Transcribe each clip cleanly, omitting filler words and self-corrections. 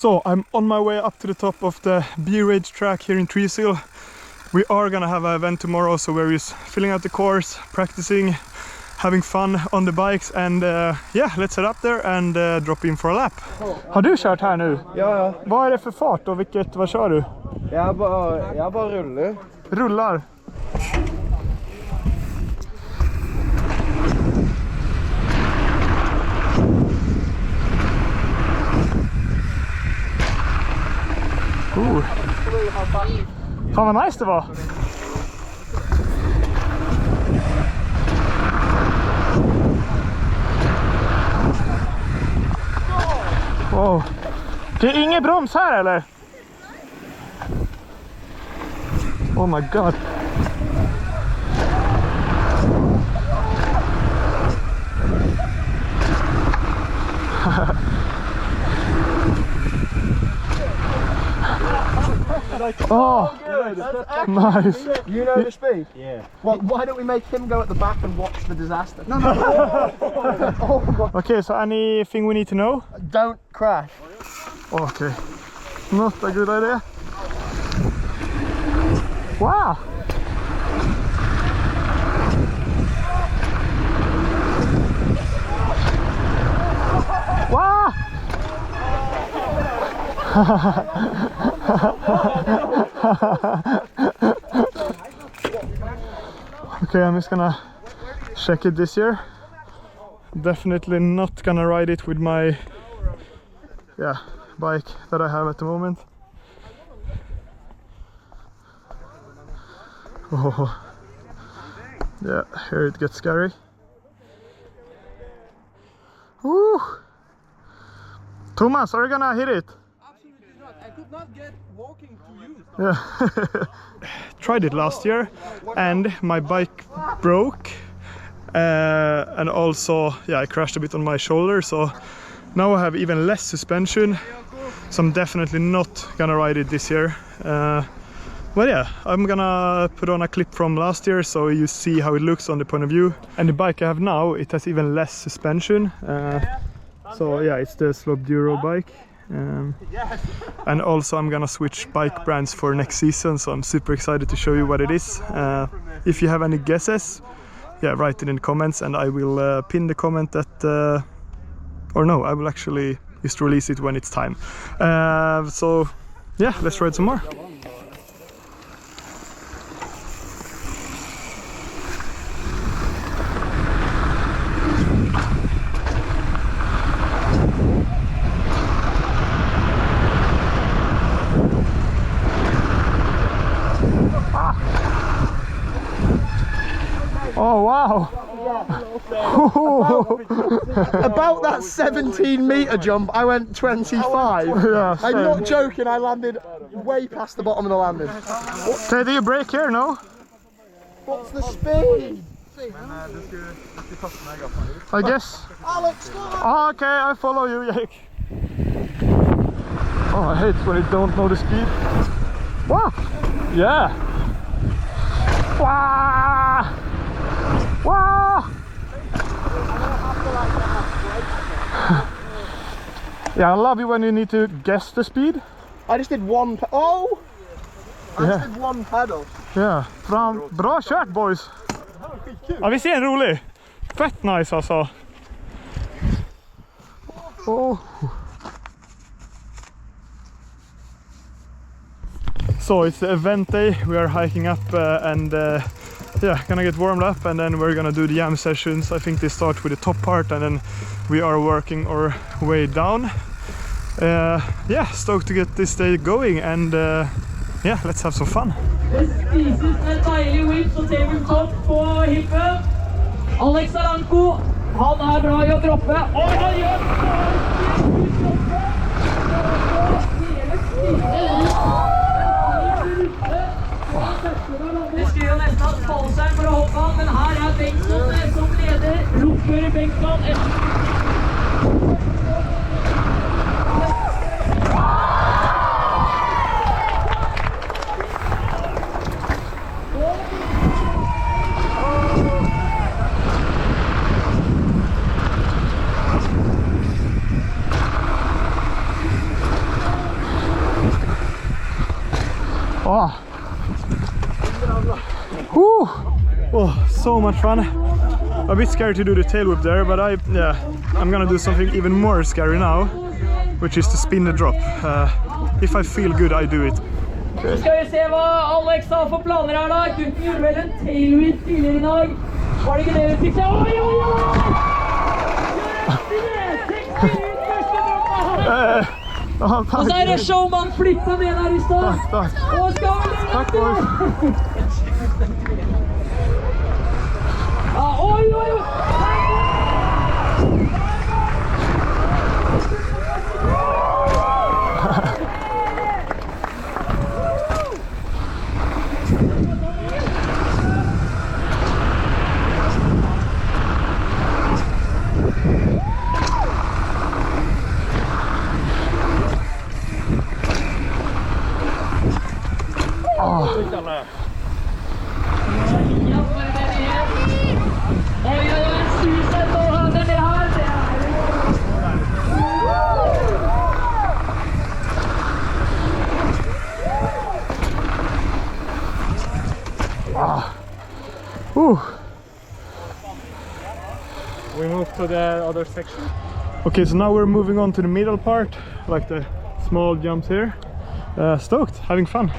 So I'm on my way up to the top of the FREERIDE track here in Trysil. We are gonna have an event tomorrow, so we're just filling out the course, practicing, having fun on the bikes, and yeah, let's head up there and drop in for a lap. Har du kört här nu? Ja. Vad är det för fart och vad kör du? Jag bara rullar. Rullar? Fan vad nice det var! Wow. Det är ingen broms här eller? Oh my god. Oh, nice. You know the speed? Yeah. Well, why don't we make him go at the back and watch the disaster? No. Oh my god. Okay, so anything we need to know? Don't crash. Okay. Not a good idea. Wow. Wow. Okay, I'm just gonna check it this year. Definitely not gonna ride it with my bike that I have at the moment. Oh yeah, here it gets scary. Woo! Thomas, are you gonna hit it? Absolutely not. I could not get walking to you. Yeah. Tried it last year and my bike broke, and also I crashed a bit on my shoulder, so now I have even less suspension, so I'm definitely not gonna ride it this year. But yeah, I'm gonna put on a clip from last year so you see how it looks on the point of view. And the bike I have now, it has even less suspension. So yeah, it's the SLOPESTYLE bike. And also I'm gonna switch bike brands for next season, so I'm super excited to show you what it is. If you have any guesses, write it in the comments and I will pin the comment that or no, I will actually just release it when it's time. So yeah, let's ride some more. Oh wow! About that 17-meter jump, I went 25. Yeah, I'm not joking, I landed way past the bottom of the landing. Okay, do you brake here? No? What's the speed? I guess. Alex, Oh, okay, I follow you, Jake. Oh, I hate when you don't know the speed. Wow! Yeah! Wow! Wow! Yeah, I love it when you need to guess the speed. I just did one I just did one pedal. Yeah, bra kört boys! Ja, vi ser en rolig. Fett nice alltså. Oh. So it's the event day. We are hiking up and gonna get warmed up, and then we're gonna do the jam sessions. I think they start with the top part and then we are working our way down. Stoked to get this day going, and let's have some fun. Det spises med deilig whips og tabletop på hippen. Alex Aranko, han bra i å droppe. Og han gjør det skulle jo nesten ha spalseren for å hoppe av, men her Bengtsson som leder. Lokfører Bengtsson Oh. Woo. Oh, so much fun. A bit scary to do the tail whip there, but I'm gonna do something even more scary now, which is to spin the drop. If I feel good, I do it. Så skal vi se hva Alex har for planer her da. Gutten gjorde vel en tailwhip tidligere i dag. Var det ikke det vi fikk se? Oi, oi, oi! Og så er det showman flyttet ned her i stad. Og skal vi Takk, boys. Oi, oi, oi! We move to the other section. Okay, so now we're moving on to the middle part, like the small jumps here. Stoked, having fun.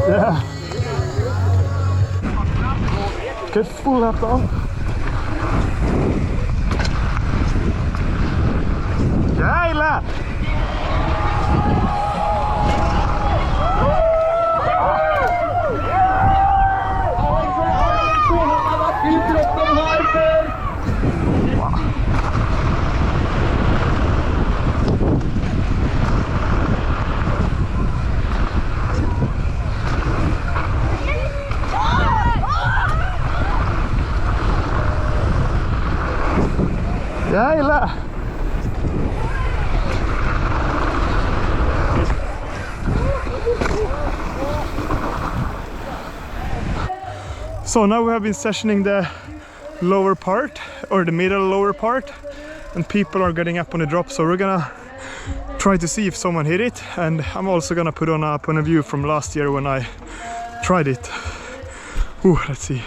Yeah. Get full up though. Jävlar! Jävlar! So now we have been sessioning the lower part, or the middle lower part, and people are getting up on the drop, so we're gonna try to see if someone hit it, and I'm also gonna put on a point of view from last year when I tried it. Ooh, let's see.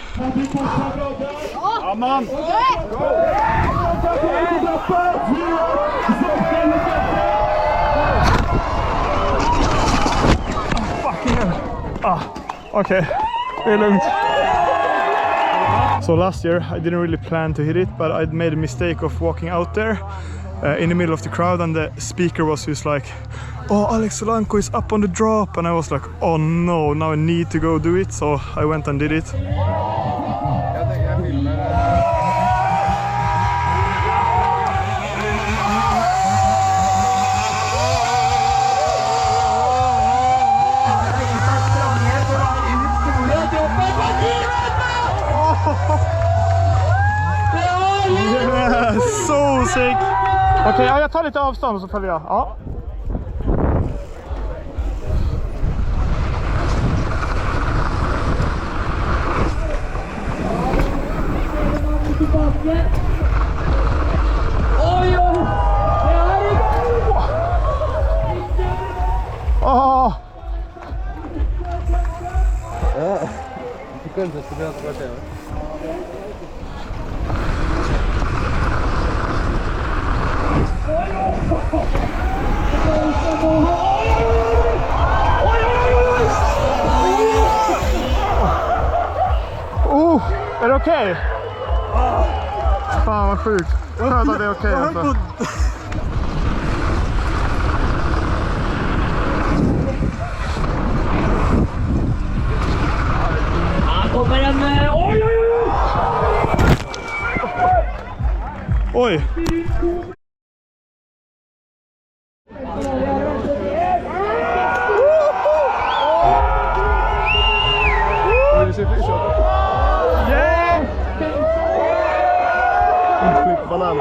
Come on! Okay, det är lugnt. So last year I didn't really plan to hit it, but I made a mistake of walking out there in the middle of the crowd, and the speaker was just like, "Oh, Alex Solanco is up on the drop," and I was like, "Oh no, now I need to go do it," so I went and did it. Yeah, so sick! Okej, ja, jag tar lite avstånd så följer jag. Ja. Oj, oj! Åh! Är det okej? Fan vad sjukt. Skönt att det är okej alltså. Här kommer en... Oj, oj, oj! Oj! Banan.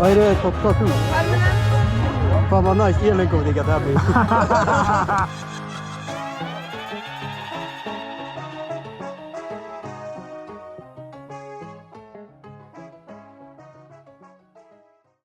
Vad är det? Topp 7? Fan vad nice, Elin kommer digga det här blir.